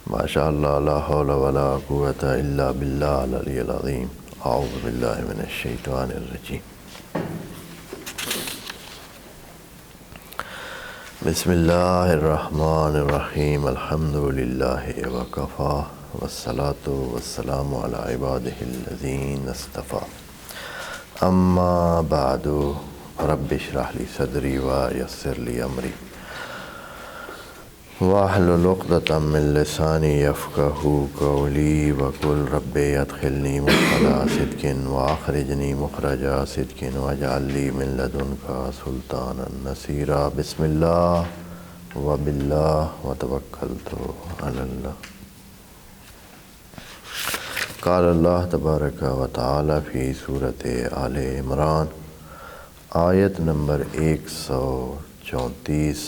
ماشاء اللہ لا حول ولا قوۃ الا باللہ العلی العظیم اعوذ باللہ من الشیطان الرجیم بسم اللہ الرحمن الرحیم الحمد للہ وکفی والصلاة والسلام علی عبادہ الذین اصطفی اما بعد رب اشرح لی صدری ویسر لی امری واحلل عقدۃ من لسانی یفقہوا قولی وقل رب ادخلنی مدخل صدق واخرجنی مخرج صدق واجعل لی من لدنک سلطانا نصیرا بسم اللہ وباللہ وتوکلت علی اللہ۔ قال اللہ تبارک و تعالی فی سورۃ آل عمران آیت نمبر 134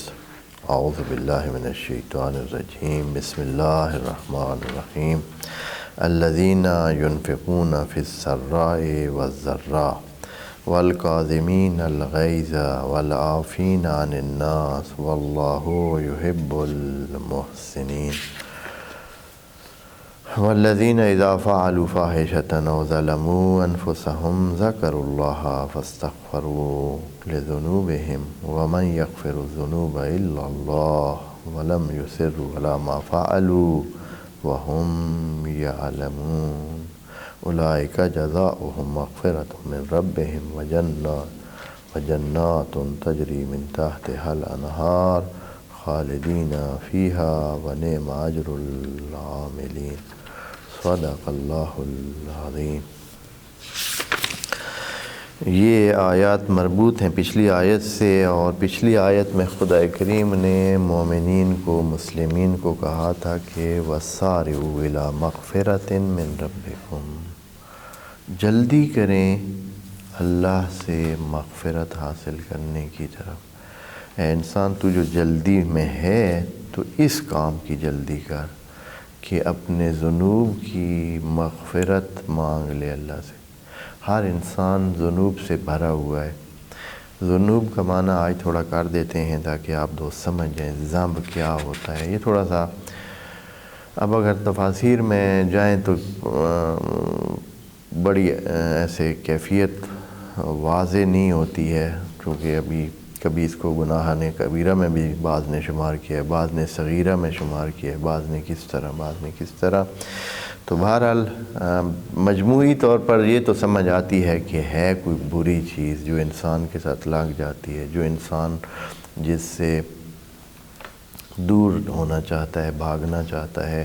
اعوذ باللہ من الشیطان الرجیم بسم اللہ الرحمن الرحیم الذین ينفقون فی السراء والضراء والکاظمین الغیظ والعافین عن الناس واللہ یحب المحسنین والذین اذا فعلوا فاحشة او ظلموا انفسهم ذکروا اللہ فاستغفروا لذنوبهم ومن یغفر الذنوب الا اللہ ولم یصروا علی ما فعلوا وهم یعلمون اولئک جزاؤهم مغفرۃ من ربهم وجنات تجری من تحتها الانہار خالدین فیہا ونعم اجر العاملین۔ صدق اللہ العظیم۔ یہ آیات مربوط ہیں پچھلی آیت سے، اور پچھلی آیت میں خدا کریم نے مومنین کو، مسلمین کو کہا تھا کہ وَسَارِعُوا إِلَىٰ مَغْفِرَةٍ مِّن رَبِّكُمْ، جلدی کریں اللہ سے مغفرت حاصل کرنے کی طرف۔ اے انسان، تو جو جلدی میں ہے تو اس کام کی جلدی کر کہ اپنے ذنوب کی مغفرت مانگ لے اللہ سے۔ ہر انسان ذنوب سے بھرا ہوا ہے۔ ذنوب کا معنی آج تھوڑا کر دیتے ہیں تاکہ آپ دوست سمجھ جائیں ذنب کیا ہوتا ہے۔ یہ تھوڑا سا اب اگر تفاسیر میں جائیں تو بڑی ایسے کیفیت واضح نہیں ہوتی ہے، کیونکہ ابھی کبھی اس کو گناہ نے کبیرہ میں بھی بعض نے شمار کیا ہے، بعض نے صغیرہ میں شمار کیا ہے، بعض نے کس طرح، بعض نے کس طرح۔ تو بہرحال مجموعی طور پر یہ تو سمجھ آتی ہے کہ ہے کوئی بری چیز جو انسان کے ساتھ لگ جاتی ہے، جو انسان جس سے دور ہونا چاہتا ہے، بھاگنا چاہتا ہے،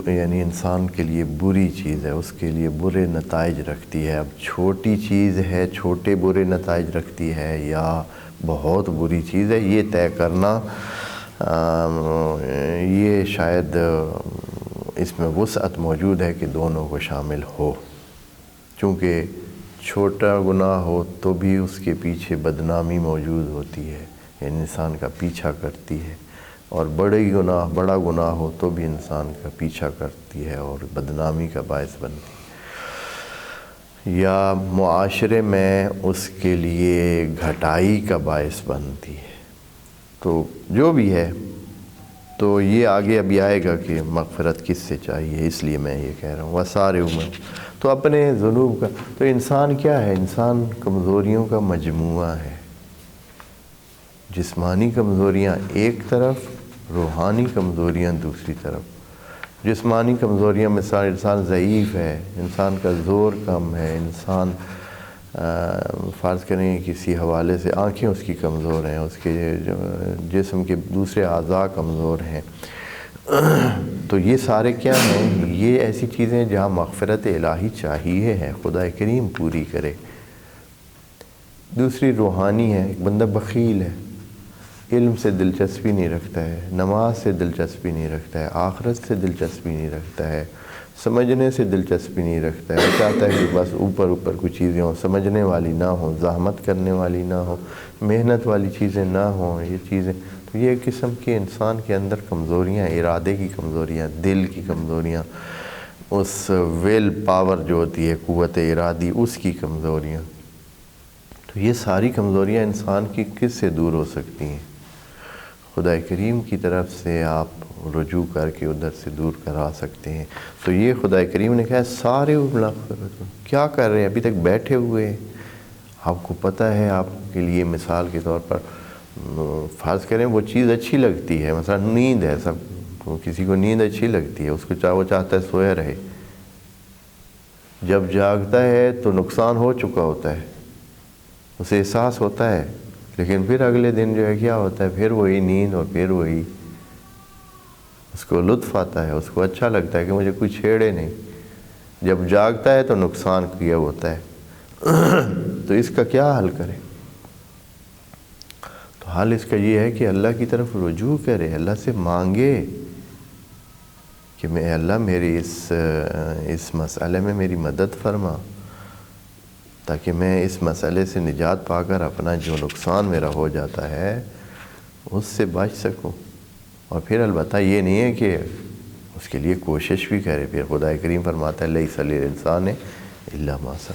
یعنی انسان کے لیے بری چیز ہے، اس کے لیے برے نتائج رکھتی ہے۔ اب چھوٹی چیز ہے، چھوٹے برے نتائج رکھتی ہے یا بہت بری چیز ہے، یہ طے کرنا یہ شاید اس میں وسعت موجود ہے کہ دونوں کو شامل ہو، چونکہ چھوٹا گناہ ہو تو بھی اس کے پیچھے بدنامی موجود ہوتی ہے، یعنی انسان کا پیچھا کرتی ہے، اور بڑا گناہ ہو تو بھی انسان کا پیچھا کرتی ہے اور بدنامی کا باعث بنتی ہے، یا معاشرے میں اس کے لیے گھٹائی کا باعث بنتی ہے۔ تو جو بھی ہے، تو یہ آگے ابھی آئے گا کہ مغفرت کس سے چاہیے، اس لیے میں یہ کہہ رہا ہوں وَسَارِعُوا تو اپنے ذنوب کا۔ تو انسان کیا ہے؟ انسان کمزوریوں کا مجموعہ ہے۔ جسمانی کمزوریاں ایک طرف، روحانی کمزوریاں دوسری طرف۔ جسمانی کمزوریاں مثال انسان ضعیف ہے، انسان کا زور کم ہے، انسان فرض کریں کسی حوالے سے آنکھیں اس کی کمزور ہیں، اس کے جسم کے دوسرے اعضاء کمزور ہیں، تو یہ سارے کیا ہیں؟ یہ ایسی چیزیں جہاں مغفرت الہی چاہیے ہے، خدا کریم پوری کرے۔ دوسری روحانی ہے، ایک بندہ بخیل ہے، علم سے دلچسپی نہیں رکھتا ہے، نماز سے دلچسپی نہیں رکھتا ہے، آخرت سے دلچسپی نہیں رکھتا ہے، سمجھنے سے دلچسپی نہیں رکھتا ہے، چاہتا ہے کہ بس اوپر کچھ چیزیں ہوں، سمجھنے والی نہ ہوں، زحمت کرنے والی نہ ہوں، محنت والی چیزیں نہ ہوں، یہ چیزیں۔ تو یہ قسم کے انسان کے اندر کمزوریاں، ارادے کی کمزوریاں، دل کی کمزوریاں، اس ویل پاور جو ہوتی ہے، قوت ارادی، اس کی کمزوریاں۔ تو یہ ساری کمزوریاں انسان کی کس سے دور ہو سکتی ہیں؟ خدا کریم کی طرف سے آپ رجوع کر کے ادھر سے دور کرا سکتے ہیں۔ تو یہ خدا کریم نے کہا سارے کیا کر رہے ہیں، ابھی تک بیٹھے ہوئے ہیں۔ آپ کو پتہ ہے، آپ کے لیے مثال کے طور پر فرض کریں وہ چیز اچھی لگتی ہے، مثلا نیند ہے، کسی کو نیند اچھی لگتی ہے، اس کو وہ چاہتا ہے سویا رہے، جب جاگتا ہے تو نقصان ہو چکا ہوتا ہے، اسے احساس ہوتا ہے، لیکن پھر اگلے دن جو ہے کیا ہوتا ہے، پھر وہی نیند اور پھر وہی، اس کو لطف آتا ہے، اس کو اچھا لگتا ہے کہ مجھے کوئی چھیڑے نہیں۔ جب جاگتا ہے تو نقصان کیا ہوتا ہے۔ تو اس کا کیا حل کرے؟ تو حل اس کا یہ ہے کہ اللہ کی طرف رجوع کرے، اللہ سے مانگے کہ میں اللہ میری اس مسئلے میں میری مدد فرما، تاکہ میں اس مسئلے سے نجات پا کر اپنا جو نقصان میرا ہو جاتا ہے اس سے بچ سکوں۔ اور پھر البتہ یہ نہیں ہے کہ اس کے لیے کوشش بھی کرے، پھر خدا کریم فرماتا ہے لیس للانسان الا ما سعى۔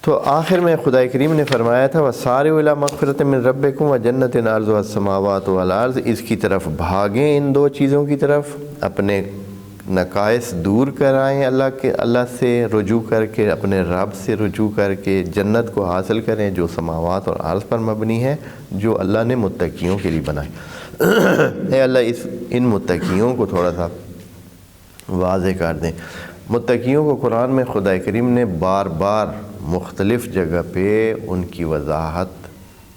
تو آخر میں خدا کریم نے فرمایا تھا وَسَارِعُوا إِلَىٰ مَغْفِرَةٍ مِّن رَّبِّكُمْ وَجَنَّةٍ عَرْضُهَا السَّمَاوَاتُ وَالْأَرْضُ، اس کی طرف بھاگیں، ان دو چیزوں کی طرف، اپنے نقائص دور کرائیں، اللہ سے رجوع کر کے، اپنے رب سے رجوع کر کے جنت کو حاصل کریں جو سماوات اور عرض پر مبنی ہے، جو اللہ نے متقیوں کے لیے بنائی۔ اے اللہ ان متقیوں کو تھوڑا سا واضح کر دیں۔ متقیوں کو قرآن میں خدا کریم نے بار بار مختلف جگہ پہ ان کی وضاحت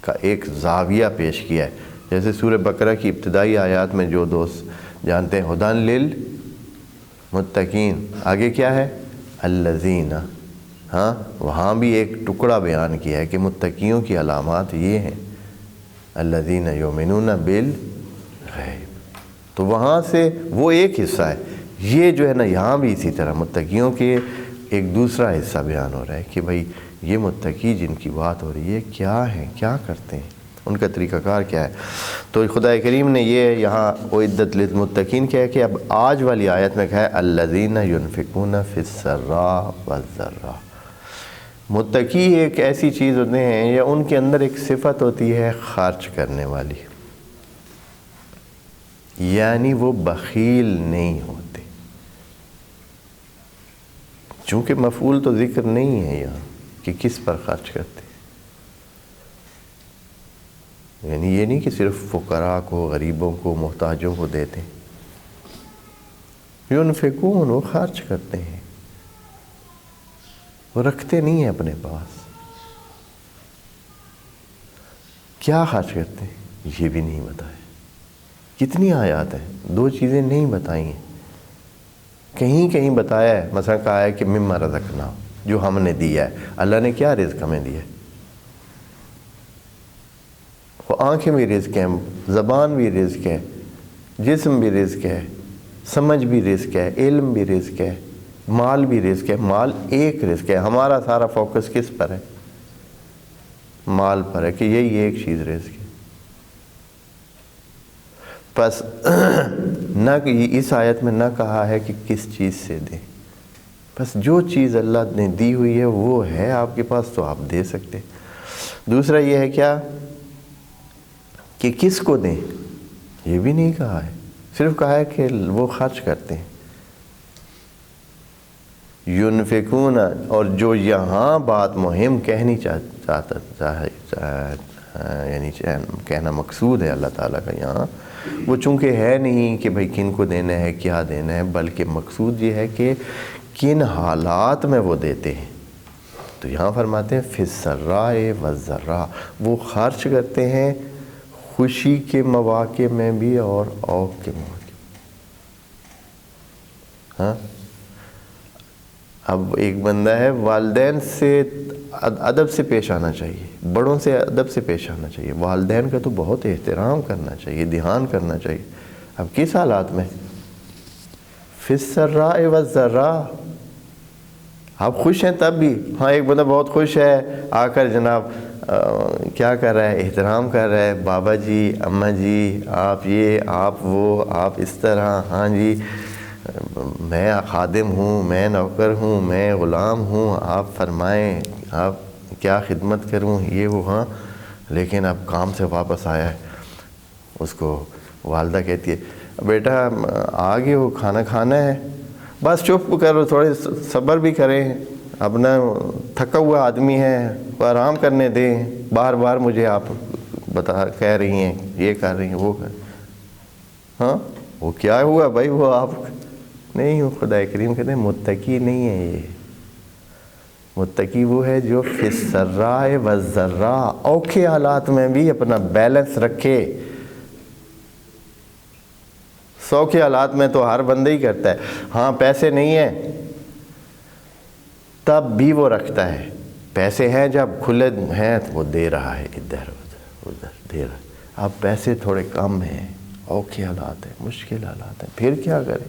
کا ایک زاویہ پیش کیا ہے، جیسے سورہ بقرہ کی ابتدائی آیات میں جو دوست جانتے ہیں ہدی للمتقین، آگے کیا ہے الذین، ہاں وہاں بھی ایک ٹکڑا بیان کیا ہے کہ متقیوں کی علامات یہ ہیں الذین یؤمنون بالغیب، تو وہاں سے وہ ایک حصہ ہے، یہ جو ہے نا یہاں بھی اسی طرح متقیوں کے ایک دوسرا حصہ بیان ہو رہا ہے کہ بھائی یہ متقی جن کی بات ہو رہی ہے کیا ہیں، کیا کرتے ہیں، ان کا طریقہ کار کیا ہے۔ تو خدا کریم نے یہ یہاں اعدت للمتقین کیا ہے کہ اب آج والی آیت میں کہا ہے الذین ینفقون فی السراء والضراء، متقی ایک ایسی چیز ہوتے ہیں یا ان کے اندر ایک صفت ہوتی ہے خرچ کرنے والی، یعنی وہ بخیل نہیں ہوتے، چونکہ مفعول تو ذکر نہیں ہے یہاں کہ کس پر خرچ کرتے، یعنی یہ نہیں کہ صرف فقراء کو، غریبوں کو، محتاجوں کو دیتے، ینفقون وہ خرچ کرتے ہیں، وہ رکھتے نہیں ہیں اپنے پاس۔ کیا خرچ کرتے ہیں یہ بھی نہیں بتایا، کتنی آیات ہیں، دو چیزیں نہیں بتائی ہیں، کہیں کہیں بتایا ہے، مثلا کہا ہے کہ مما رزقنا، جو ہم نے دیا ہے، اللہ نے کیا رزق ہمیں دیا ہے، وہ آنکھیں بھی رزق ہیں، زبان بھی رزق ہے، جسم بھی رزق ہے، سمجھ بھی رزق ہے، علم بھی رزق ہے، مال بھی رزق ہے، مال ایک رزق ہے، ہمارا سارا فوکس کس پر ہے، مال پر ہے کہ یہی ایک چیز رزق ہے۔ بس نہ اس آیت میں نہ کہا ہے کہ کس چیز سے دیں، بس جو چیز اللہ نے دی ہوئی ہے وہ ہے آپ کے پاس تو آپ دے سکتے۔ دوسرا یہ ہے کیا کہ کس کو دیں، یہ بھی نہیں کہا ہے، صرف کہا ہے کہ وہ خرچ کرتے ہیں، ینفقون، اور جو یہاں بات مہم کہنی یعنی کہنا مقصود ہے اللہ تعالیٰ کا یہاں، وہ چونکہ ہے نہیں کہ بھئی کن کو دینا ہے، کیا دینا ہے، بلکہ مقصود یہ ہے کہ کن حالات میں وہ دیتے ہیں۔ تو یہاں فرماتے ہیں فی السراء والضراء، وہ خرچ کرتے ہیں خوشی کے مواقع میں بھی اور اوق کے مواقع میں۔ ہاں اب ایک بندہ ہے، والدین سے ادب سے پیش آنا چاہیے، بڑوں سے ادب سے پیش آنا چاہیے، والدین کا تو بہت احترام کرنا چاہیے، دھیان کرنا چاہیے۔ اب کس حالات میں؟ فی السراء والضراء، آپ خوش ہیں تب بھی، ہاں ایک بندہ بہت خوش ہے، آ کر جناب کیا کر رہا ہے، احترام کر رہا ہے، بابا جی، اماں جی، آپ یہ، آپ وہ، آپ اس طرح، ہاں جی میں خادم ہوں، میں نوکر ہوں، میں غلام ہوں، آپ فرمائیں، آپ کیا خدمت کروں، یہ وہ، ہاں لیکن اب کام سے واپس آیا ہے، اس کو والدہ کہتی ہے بیٹا آگے ہو کھانا کھانا ہے، بس چپ کرو، تھوڑے صبر بھی کریں، اپنا تھکا ہوا آدمی ہے، آرام کرنے دیں، بار بار مجھے آپ کہہ رہی ہیں یہ کر رہی ہیں وہ کر، ہاں وہ کیا ہوا بھائی، وہ آپ نہیں ہو. خدا کریم کہتے ہیں متقی نہیں ہے یہ. متقی وہ ہے جو فی السراء والضراء، اوکھے حالات میں بھی اپنا بیلنس رکھے. سوکھے حالات میں تو ہر بندہ ہی کرتا ہے، ہاں پیسے نہیں ہیں تب بھی وہ رکھتا ہے، پیسے ہیں جب کھلے ہیں تو وہ دے رہا ہے، ادھر ادھر دے رہا ہے. اب پیسے تھوڑے کم ہیں، اوکھے حالات ہیں، مشکل حالات ہیں، پھر کیا کریں؟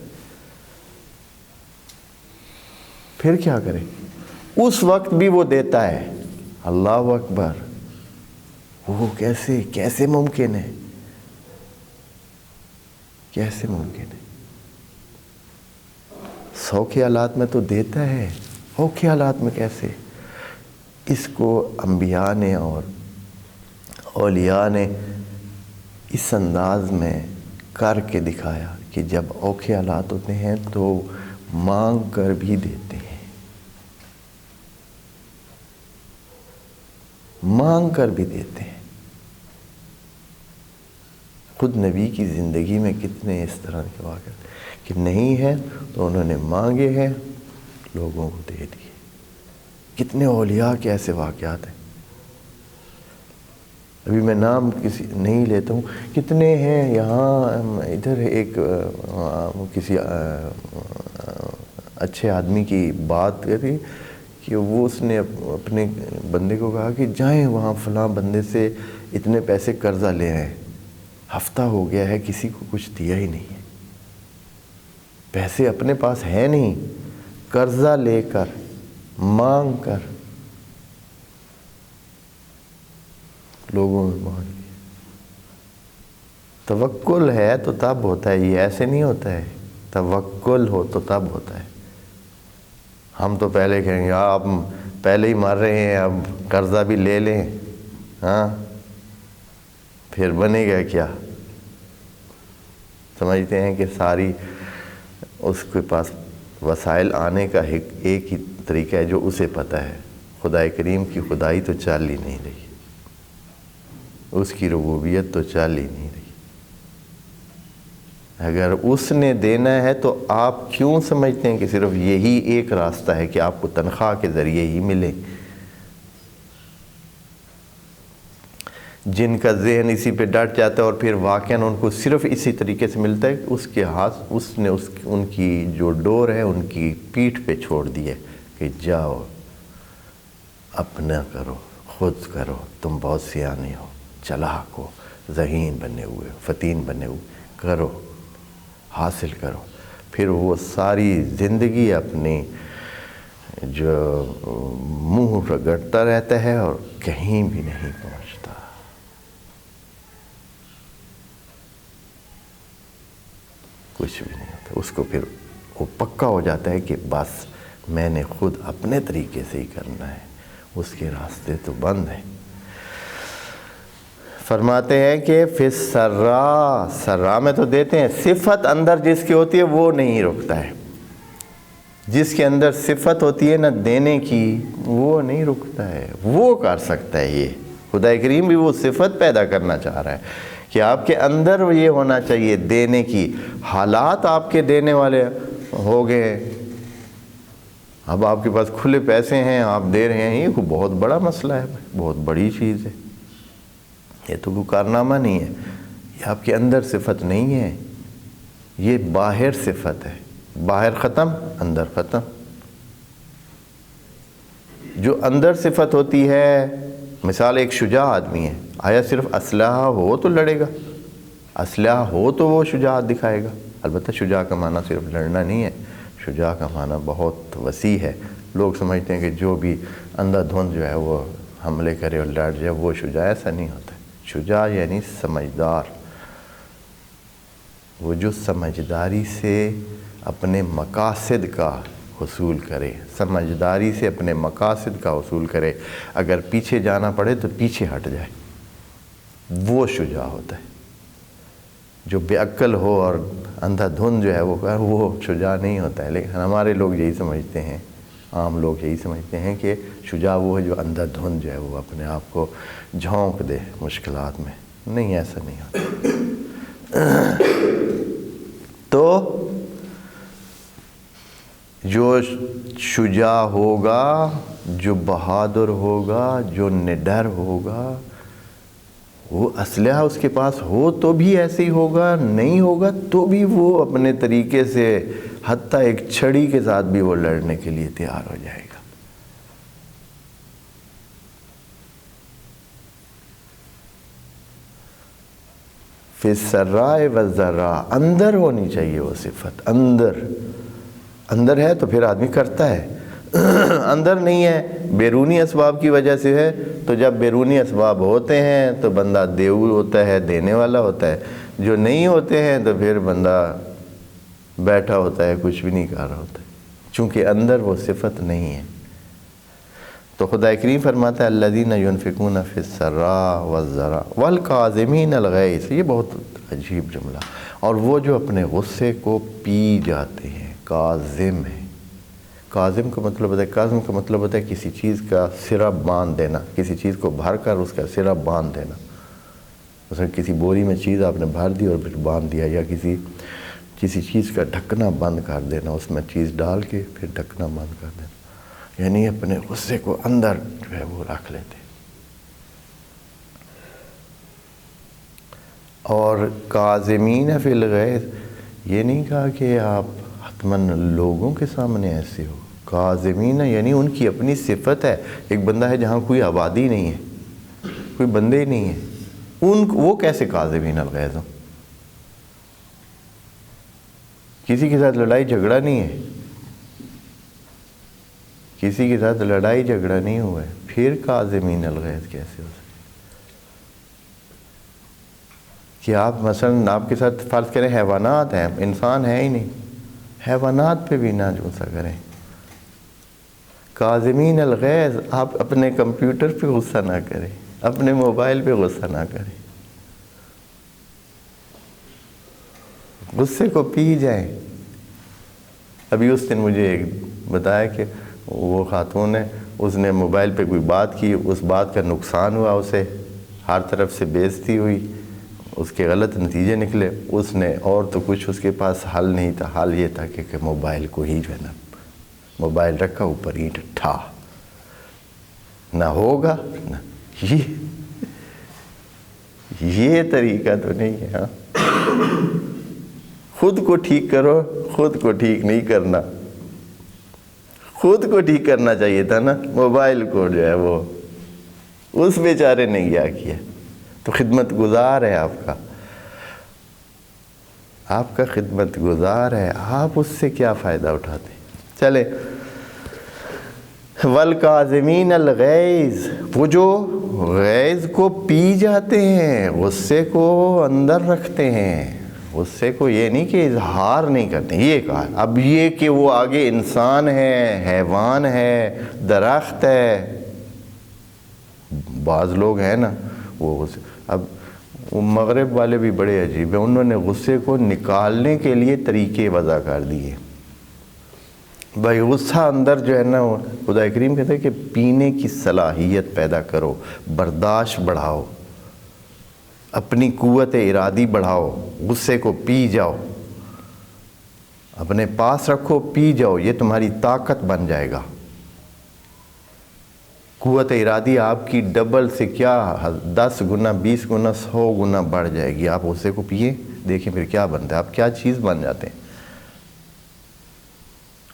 پھر کیا کریں؟ اس وقت بھی وہ دیتا ہے. اللہ اکبر. وہ کیسے ممکن ہے؟ کیسے ممکن ہے؟ سوکھے حالات میں تو دیتا ہے، اوکھے حالات میں کیسے؟ اس کو انبیاء نے اور اولیاء نے اس انداز میں کر کے دکھایا کہ جب اوکھے حالات ہوتے ہیں تو مانگ کر بھی دیتے ہیں، مانگ کر بھی دیتے ہیں. خود نبی کی زندگی میں کتنے اس طرح کے واقعات کہ نہیں ہے تو انہوں نے مانگے ہیں، لوگوں کو دے دیے. کتنے اولیاء کے ایسے واقعات ہیں. ابھی میں نام کسی نہیں لیتا ہوں، کتنے ہیں یہاں. ادھر ایک کسی اچھے آدمی کی بات کری کہ وہ اس نے اپنے بندے کو کہا کہ جائیں وہاں فلاں بندے سے اتنے پیسے قرضہ لے آئیں، ہفتہ ہو گیا ہے کسی کو کچھ دیا ہی نہیں ہے، پیسے اپنے پاس ہیں نہیں، قرضہ لے کر مانگ کر لوگوں میں مانگ لیا. توکل ہے تو تب ہوتا ہے، یہ ایسے نہیں ہوتا ہے. توکل ہو تو تب ہوتا ہے. ہم تو پہلے کہیں گے آپ پہلے ہی مر رہے ہیں، اب قرضہ بھی لے لیں، ہاں پھر بنے گا کیا؟ سمجھتے ہیں کہ ساری اس کے پاس وسائل آنے کا ایک ہی طریقہ ہے جو اسے پتہ ہے. خدا کریم کی خدائی تو چل ہی نہیں رہی، اس کی ربوبیت تو چل ہی نہیں رہی. اگر اس نے دینا ہے تو آپ کیوں سمجھتے ہیں کہ صرف یہی ایک راستہ ہے کہ آپ کو تنخواہ کے ذریعے ہی ملے؟ جن کا ذہن اسی پہ ڈٹ جاتا ہے اور پھر واقعاً ان کو صرف اسی طریقے سے ملتا ہے، اس کے ہاتھ اس نے ان کی جو ڈور ہے ان کی پیٹھ پہ چھوڑ دی ہے کہ جاؤ اپنا کرو، خود کرو، تم بہت سیانے ہو، چلاک ہو، ذہین بنے ہوئے، فتین بنے ہوئے، کرو، حاصل کرو. پھر وہ ساری زندگی اپنی جو منہ رگڑتا رہتا ہے اور کہیں بھی نہیں پہنچتا. کچھ بھی نہیں ہوتا. اس کو پھر وہ پکا ہو جاتا ہے کہ بس میں نے خود اپنے طریقے سے ہی کرنا ہے، اس کے راستے تو بند ہیں. فرماتے ہیں کہ فی السراء، سراء میں تو دیتے ہیں، صفت اندر جس کی ہوتی ہے وہ نہیں رکتا ہے. جس کے اندر صفت ہوتی ہے نا دینے کی، وہ نہیں رکتا ہے، وہ کر سکتا ہے. یہ خدا کریم بھی وہ صفت پیدا کرنا چاہ رہا ہے کہ آپ کے اندر یہ ہونا چاہیے دینے کی. حالات آپ کے دینے والے ہو گئے ہیں، اب آپ کے پاس کھلے پیسے ہیں، آپ دے رہے ہیں، یہ بہت بڑا مسئلہ ہے، بہت بڑی چیز ہے. یہ تو کوئی کارنامہ نہیں ہے، یہ آپ کے اندر صفت نہیں ہے، یہ باہر صفت ہے. باہر ختم، اندر ختم. جو اندر صفت ہوتی ہے، مثال ایک شجاع آدمی ہے، آیا صرف اسلحہ ہو تو لڑے گا؟ اسلحہ ہو تو وہ شجاعت دکھائے گا. البتہ شجاع کا معنی صرف لڑنا نہیں ہے، شجاع کا معنی بہت وسیع ہے. لوگ سمجھتے ہیں کہ جو بھی اندھا دھند جو ہے وہ حملے کرے اور لڑ جائے وہ شجاع، ایسا نہیں ہوتا. شجاع یعنی سمجھدار، وہ جو سمجھداری سے اپنے مقاصد کا حصول کرے، سمجھداری سے اپنے مقاصد کا حصول کرے. اگر پیچھے جانا پڑے تو پیچھے ہٹ جائے، وہ شجاع ہوتا ہے. جو بے عقل ہو اور اندھا دھند جو ہے وہ شجاع نہیں ہوتا ہے. لیکن ہمارے لوگ یہی سمجھتے ہیں، عام لوگ یہی سمجھتے ہیں کہ شجاع وہ ہے جو اندھا دھند جو ہے وہ اپنے آپ کو جھونک دے مشکلات میں. نہیں، ایسا نہیں ہوتا. تو جو شجاع ہوگا، جو بہادر ہوگا، جو نڈر ہوگا، وہ اسلحہ اس کے پاس ہو تو بھی ایسے ہی ہوگا، نہیں ہوگا تو بھی وہ اپنے طریقے سے حتیٰ ایک چھڑی کے ساتھ بھی وہ لڑنے کے لیے تیار ہو جائے گا. فی السراء والضراء، اندر ہونی چاہیے وہ صفت. اندر ہے تو پھر آدمی کرتا ہے. اندر نہیں ہے، بیرونی اسباب کی وجہ سے ہے، تو جب بیرونی اسباب ہوتے ہیں تو بندہ دیو ہوتا ہے، دینے والا ہوتا ہے. جو نہیں ہوتے ہیں تو پھر بندہ بیٹھا ہوتا ہے، کچھ بھی نہیں کر رہا ہوتا ہے، چونکہ اندر وہ صفت نہیں ہے. تو خدا کریم فرماتا ہے الذین ينفقون فی السراء والضراء والکاظمین الغیظ. یہ بہت عجیب جملہ. اور وہ جو اپنے غصے کو پی جاتے ہیں. کاظم ہے. کاظم کا مطلب ہوتا ہے، کاظم کا مطلب ہوتا ہے کسی چیز کا سرا باندھ دینا، کسی چیز کو بھر کر اس کا سرا باندھ دینا. مثلا کسی بوری میں چیز آپ نے بھر دی اور پھر باندھ دیا، یا کسی چیز کا ڈھکنا بند کر دینا، اس میں چیز ڈال کے پھر ڈھکنا بند کر دینا. یعنی اپنے غصے کو اندر جو ہے وہ رکھ لیتے. اور کاظمین فی الغیظ، یہ نہیں کہا کہ آپ حتماً لوگوں کے سامنے ایسے ہو. کاظمین یعنی ان کی اپنی صفت ہے. ایک بندہ ہے جہاں کوئی آبادی نہیں ہے، کوئی بندے ہی نہیں ہیں، وہ کیسے کاظمین الغیظ ہوں؟ کسی کے ساتھ لڑائی جھگڑا نہیں ہے، کسی کے ساتھ لڑائی جھگڑا نہیں ہوا ہے، پھر کاظمین الغیظ کیسے ہو سکتے؟ کہ آپ مثلا آپ کے ساتھ فرض کریں حیوانات ہیں، انسان ہے ہی نہیں، حیوانات پہ بھی نہ غصہ کریں. کاظمین الغیظ، آپ اپنے کمپیوٹر پہ غصہ نہ کریں، اپنے موبائل پہ غصہ نہ کریں، غصے کو پی جائیں. ابھی اس دن مجھے ایک بتایا کہ وہ خاتون ہے، اس نے موبائل پہ کوئی بات کی، اس بات کا نقصان ہوا، اسے ہر طرف سے بے عزتی ہوئی، اس کے غلط نتیجے نکلے. اس نے اور تو کچھ اس کے پاس حل نہیں تھا. حل یہ تھا کہ موبائل کو ہی جو ہے نا، موبائل رکھا اوپر اینٹ ٹھا، نہ ہوگا نہ. یہ طریقہ تو نہیں ہے. ہاں، خود کو ٹھیک کرو، خود کو ٹھیک نہیں کرنا. خود کو ٹھیک کرنا چاہیے تھا نا، موبائل کو جو ہے وہ اس بیچارے نے کیا. تو خدمت گزار ہے آپ کا خدمت گزار ہے، آپ اس سے کیا فائدہ اٹھاتے ہیں؟ چلے. والکاظمین الغیظ، وہ جو غیظ کو پی جاتے ہیں، غصے کو اندر رکھتے ہیں. غصے کو یہ نہیں کہ اظہار نہیں کرتے، یہ کہا. اب یہ کہ وہ آگے انسان ہے، حیوان ہے، درخت ہے. بعض لوگ ہیں نا وہ اب وہ مغرب والے بھی بڑے عجیب ہیں، انہوں نے غصے کو نکالنے کے لیے طریقے وضع کر دیے. بھائی غصہ اندر جو ہے نا، خدا کریم کہتا ہے کہ پینے کی صلاحیت پیدا کرو، برداشت بڑھاؤ، اپنی قوت ارادی بڑھاؤ، غصے کو پی جاؤ، اپنے پاس رکھو، پی جاؤ، یہ تمہاری طاقت بن جائے گا. قوت ارادی آپ کی ڈبل سے کیا 10 گنا 20 گنا 100 گنا بڑھ جائے گی. آپ غصے کو پیے، دیکھیں پھر کیا بنتا ہے، آپ کیا چیز بن جاتے ہیں.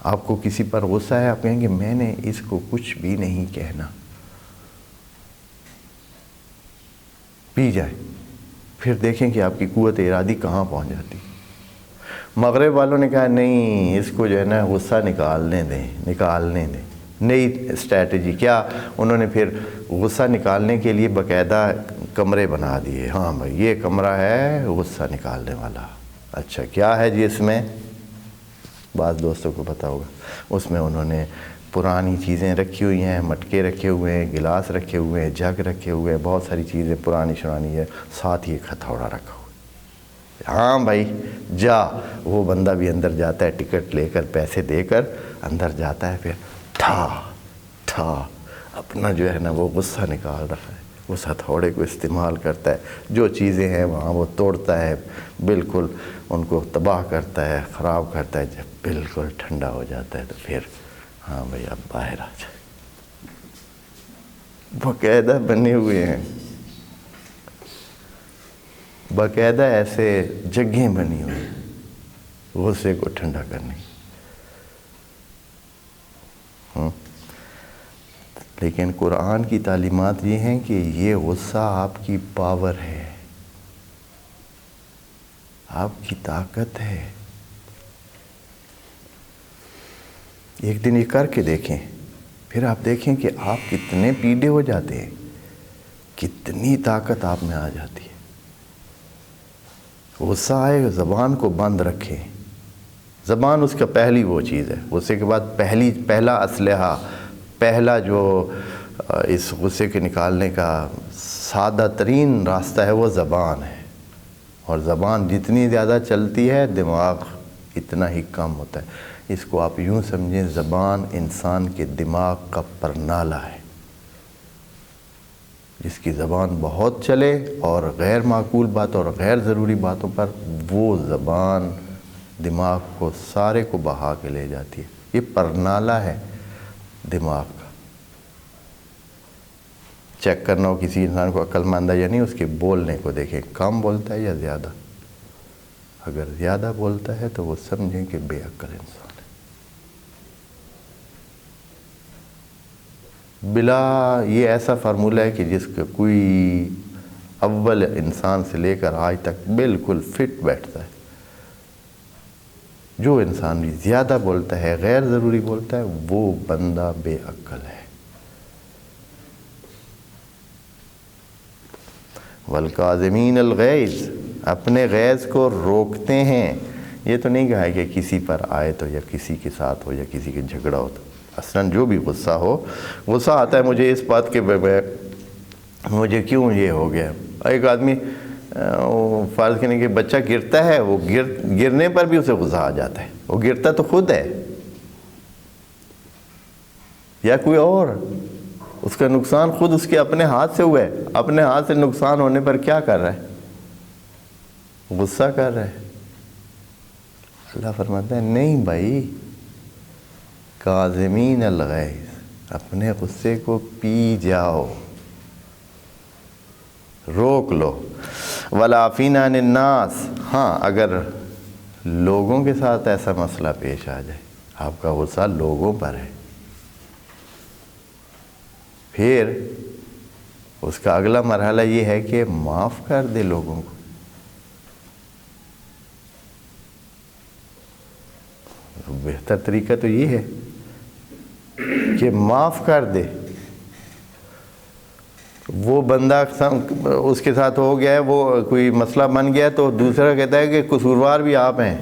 آپ کو کسی پر غصہ ہے، آپ کہیں گے میں نے اس کو کچھ بھی نہیں کہنا. پی جائے، پھر دیکھیں کہ آپ کی قوت ارادی کہاں پہنچ جاتی. مغرب والوں نے کہا نہیں، اس کو جو ہے نا غصہ نکالنے دیں. نئی اسٹریٹجی کیا، انہوں نے پھر غصہ نکالنے کے لیے باقاعدہ کمرے بنا دیے. ہاں بھائی یہ کمرہ ہے غصہ نکالنے والا. اچھا کیا ہے جی اس میں؟ بعض دوستوں کو پتہ ہوگا. اس میں انہوں نے پرانی چیزیں رکھی ہوئی ہیں، مٹکے رکھے ہوئے ہیں، گلاس رکھے ہوئے ہیں، جگ رکھے ہوئے ہیں، بہت ساری چیزیں پرانی شرانی ہے، ساتھ ہی ایک ہتھوڑا رکھا ہوا ہے. ہاں بھائی جا، وہ بندہ بھی اندر جاتا ہے ٹکٹ لے کر، پیسے دے کر اندر جاتا ہے، پھر ٹھا اپنا جو ہے نا وہ غصہ نکال رہا ہے، اس ہتھوڑے کو استعمال کرتا ہے، جو چیزیں ہیں وہاں وہ توڑتا ہے، بالکل ان کو تباہ کرتا ہے، خراب کرتا ہے۔ جب بالکل ٹھنڈا ہو جاتا ہے تو پھر ہاں بھائی اب باہر آ جائے۔ باقاعدہ بنے ہوئے ہیں، باقاعدہ ایسے جگہیں بنی ہوئی غصے کو ٹھنڈا کرنے کی۔ لیکن قرآن کی تعلیمات یہ ہیں کہ یہ غصہ آپ کی پاور ہے، آپ کی طاقت ہے۔ ایک دن یہ کر کے دیکھیں، پھر آپ دیکھیں کہ آپ کتنے پیڑے ہو جاتے ہیں، کتنی طاقت آپ میں آ جاتی ہے۔ غصہ آئے زبان کو بند رکھیں، زبان اس کا پہلی وہ چیز ہے، غصے کے بعد پہلا اسلحہ، پہلا جو اس غصے کے نکالنے کا سادہ ترین راستہ ہے وہ زبان ہے، اور زبان جتنی زیادہ چلتی ہے دماغ اتنا ہی کم ہوتا ہے۔ اس کو آپ یوں سمجھیں، زبان انسان کے دماغ کا پرنالہ ہے۔ جس کی زبان بہت چلے اور غیر معقول بات اور غیر ضروری باتوں پر، وہ زبان دماغ کو سارے کو بہا کے لے جاتی ہے۔ یہ پرنالہ ہے دماغ کا۔ چیک کرنا ہو کسی انسان کو عقل مند ہے یا نہیں، اس کے بولنے کو دیکھیں، کم بولتا ہے یا زیادہ۔ اگر زیادہ بولتا ہے تو وہ سمجھیں کہ بے عقل انسان ہے۔ بلا یہ ایسا فارمولہ ہے کہ جس کا کوئی اول انسان سے لے کر آج تک بالکل فٹ بیٹھتا ہے۔ جو انسان بھی زیادہ بولتا ہے، غیر ضروری بولتا ہے، وہ بندہ بے عقل ہے۔ والکاظمین الغیظ، اپنے غیظ کو روکتے ہیں۔ یہ تو نہیں کہا ہے کہ کسی پر آئے تو یا کسی کے ساتھ ہو یا کسی کے جھگڑا ہو تو، اصلاً جو بھی غصہ ہو، غصہ آتا ہے مجھے اس بات کے مجھے کیوں یہ ہو گیا۔ ایک آدمی فرض کرنے کہ بچہ گرتا ہے، وہ گرنے پر بھی اسے غصہ آ جاتا ہے، وہ گرتا تو خود ہے یا کوئی اور، اس کا نقصان خود اس کے اپنے ہاتھ سے ہوا ہے، اپنے ہاتھ سے نقصان ہونے پر کیا کر رہا ہے؟ غصہ کر رہا ہے۔ اللہ فرماتا ہے نہیں بھائی، کاظمین الغیظ، اپنے غصے کو پی جاؤ، روک لو۔ والعافین عن الناس، ہاں اگر لوگوں کے ساتھ ایسا مسئلہ پیش آ جائے، آپ کا غصہ لوگوں پر ہے، پھر اس کا اگلا مرحلہ یہ ہے کہ معاف کر دے لوگوں کو۔ بہتر طریقہ تو یہ ہے کہ معاف کر دے۔ وہ بندہ اس کے ساتھ ہو گیا ہے، وہ کوئی مسئلہ بن گیا ہے، تو دوسرا کہتا ہے کہ قصوروار بھی آپ ہیں،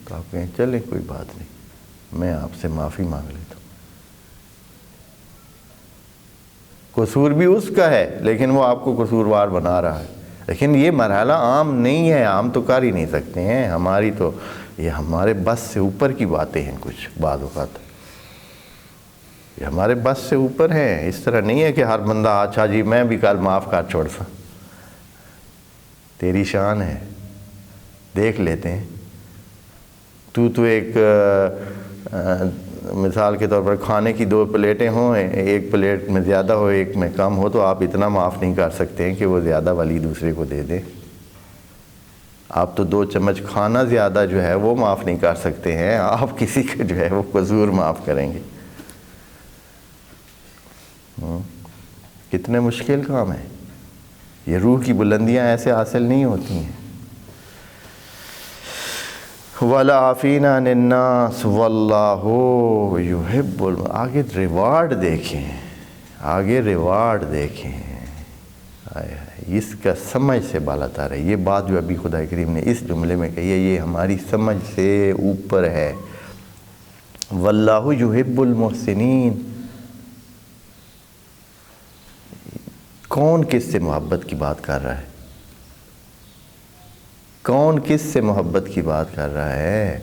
تو آپ کہیں چلیں کوئی بات نہیں، میں آپ سے معافی مانگ لیتا ہوں۔ قصور بھی اس کا ہے لیکن وہ آپ کو قصوروار بنا رہا ہے۔ لیکن یہ مرحلہ عام نہیں ہے، عام تو کر ہی نہیں سکتے ہیں، ہماری تو یہ ہمارے بس سے اوپر کی باتیں ہیں، کچھ بعض اوقات یہ ہمارے بس سے اوپر ہیں۔ اس طرح نہیں ہے کہ ہر بندہ اچھا جی میں بھی کل معاف کر چھوڑ سا، تیری شان ہے، دیکھ لیتے ہیں۔ تو ایک مثال کے طور پر کھانے کی 2 پلیٹیں ہوں، ایک پلیٹ میں زیادہ ہو ایک میں کم ہو، تو آپ اتنا معاف نہیں کر سکتے ہیں کہ وہ زیادہ والی دوسرے کو دے دیں۔ آپ تو 2 چمچ کھانا زیادہ جو ہے وہ معاف نہیں کر سکتے ہیں، آپ کسی کا جو ہے وہ قصور معاف کریں گے۔ کتنے مشکل کام ہے یہ، روح کی بلندیاں ایسے حاصل نہیں ہوتی ہیں۔ وَالْعَافِينَ عَنِ النَّاسِ وَاللَّهُ يُحِبُّ، آگے ریوارڈ دیکھیں، آگے ریوارڈ دیکھیں، اس کا سمجھ سے بالا تر ہے۔ یہ بات جو ابھی خدا کریم نے اس جملے میں کہی ہے، یہ ہماری سمجھ سے اوپر ہے۔ وَاللَّهُ يُحِبُّ الْمُحْسِنِينَ، کون کس سے محبت کی بات کر رہا ہے؟ کون کس سے محبت کی بات کر رہا ہے؟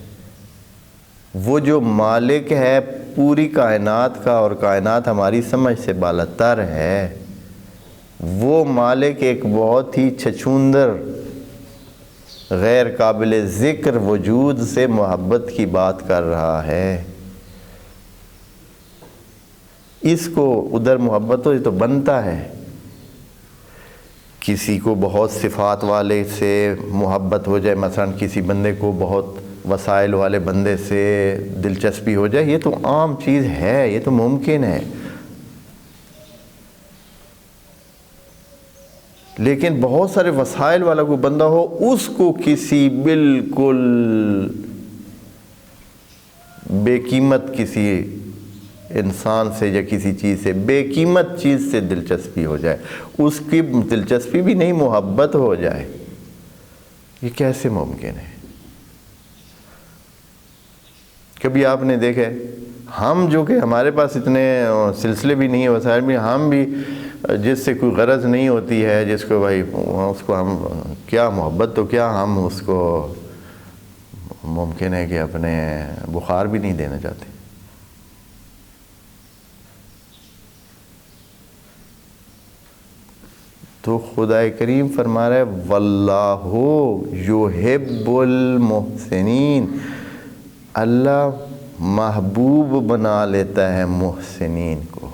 وہ جو مالک ہے پوری کائنات کا، اور کائنات ہماری سمجھ سے بالاتر ہے، وہ مالک ایک بہت ہی چھچھوندر غیر قابل ذکر وجود سے محبت کی بات کر رہا ہے۔ اس کو ادھر محبت ہو تو بنتا ہے، کسی کو بہت صفات والے سے محبت ہو جائے، مثلا کسی بندے کو بہت وسائل والے بندے سے دلچسپی ہو جائے، یہ تو عام چیز ہے، یہ تو ممکن ہے۔ لیکن بہت سارے وسائل والا کوئی بندہ ہو، اس کو کسی بالکل بے قیمت کسی انسان سے یا کسی چیز سے، بے قیمت چیز سے دلچسپی ہو جائے، اس کی دلچسپی بھی نہیں، محبت ہو جائے، یہ کیسے ممکن ہے؟ کبھی آپ نے دیکھے ہم جو کہ ہمارے پاس اتنے سلسلے بھی نہیں ہیں، وسائل بھی، ہم بھی جس سے کوئی غرض نہیں ہوتی ہے، جس کو بھائی اس کو ہم کیا محبت تو کیا، ہم اس کو ممکن ہے کہ اپنے بخار بھی نہیں دینا چاہتے۔ تو خدا کریم فرما رہا ہے واللہ یحب المحسنین، اللہ محبوب بنا لیتا ہے محسنین کو۔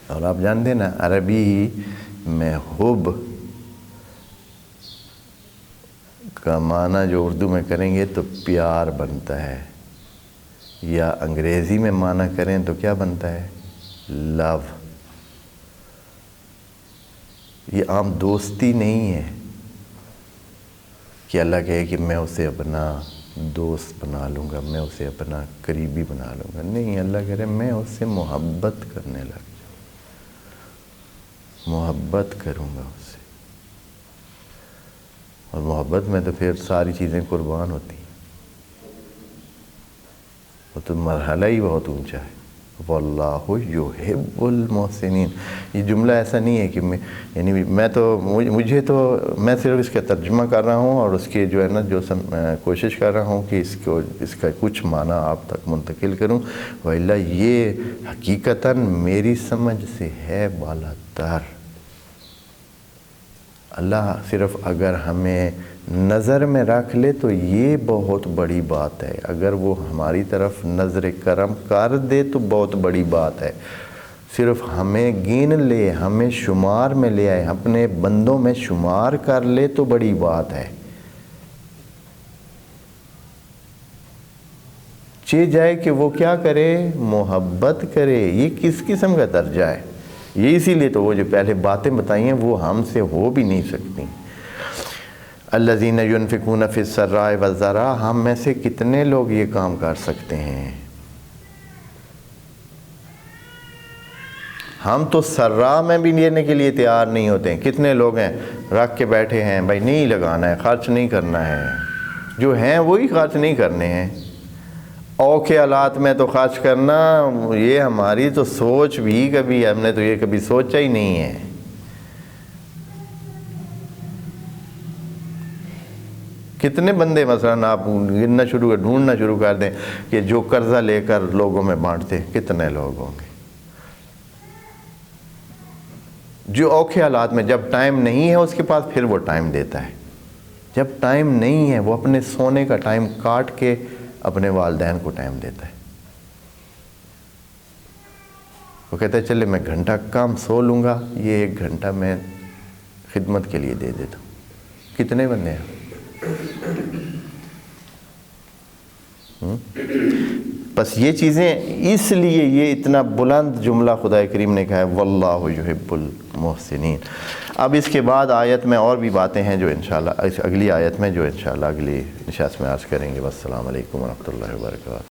اور آپ جانتے ہیں نا عربی میں حب کا معنی جو اردو میں کریں گے تو پیار بنتا ہے، یا انگریزی میں معنی کریں تو کیا بنتا ہے؟ لو۔ یہ عام دوستی نہیں ہے کہ اللہ کہے کہ میں اسے اپنا دوست بنا لوں گا، میں اسے اپنا قریبی بنا لوں گا، نہیں، اللہ کہہ رہے میں اس سے محبت کرنے لگ جاؤں، محبت کروں گا اس سے۔ اور محبت میں تو پھر ساری چیزیں قربان ہوتی ہیں، وہ تو مرحلہ ہی بہت اونچا ہے۔ واللہ یحب المحسنین، یہ جملہ ایسا نہیں ہے کہ میں صرف اس کا ترجمہ کر رہا ہوں، اور اس کے جو ہے نا کوشش کر رہا ہوں کہ اس کا کچھ معنی آپ تک منتقل کروں، وَإِلَّا یہ حقیقتاً میری سمجھ سے ہے بالاتر۔ اللہ صرف اگر ہمیں نظر میں رکھ لے تو یہ بہت بڑی بات ہے، اگر وہ ہماری طرف نظر کرم کر دے تو بہت بڑی بات ہے، صرف ہمیں گن لے، ہمیں شمار میں لے آئے، اپنے بندوں میں شمار کر لے تو بڑی بات ہے۔ چاہ جائے کہ وہ کیا کرے؟ محبت کرے، یہ کس قسم کا درجہ ہے؟ یہ اسی لیے تو وہ جو پہلے باتیں بتائی ہیں وہ ہم سے ہو بھی نہیں سکتی۔ الذین ينفقون فی السراء والضراء، ہم میں سے کتنے لوگ یہ کام کر سکتے ہیں؟ ہم تو سراء میں بھی لینے کے لیے تیار نہیں ہوتے ہیں۔ کتنے لوگ ہیں رکھ کے بیٹھے ہیں، بھائی نہیں لگانا ہے، خرچ نہیں کرنا ہے، جو ہیں وہی خرچ نہیں کرنے ہیں۔ اوکھے حالات میں تو خرچ کرنا، یہ ہماری تو سوچ بھی کبھی، ہم نے تو یہ کبھی سوچا ہی نہیں ہے۔ کتنے بندے مثلا آپ ڈھونڈنا شروع کر دیں کہ جو قرضہ لے کر لوگوں میں بانٹتے، کتنے لوگ ہوں گے جو اوکھے حالات میں، جب ٹائم نہیں ہے اس کے پاس پھر وہ ٹائم دیتا ہے، جب ٹائم نہیں ہے وہ اپنے سونے کا ٹائم کاٹ کے اپنے والدین کو ٹائم دیتا ہے۔ وہ کہتا ہے چلے میں گھنٹہ کم سو لوں گا، یہ 1 گھنٹہ میں خدمت کے لیے دے دیتا ہوں۔ کتنے بندے ہیں؟ بس یہ چیزیں، اس لیے یہ اتنا بلند جملہ خدا کریم نے کہا ہے واللہ یحب المحسنین۔ اب اس کے بعد آیت میں اور بھی باتیں ہیں جو انشاءاللہ اگلی آیت میں جو انشاءاللہ اگلی نشست میں عرض کریں گے۔ والسلام علیکم ورحمۃ اللہ وبرکاتہ۔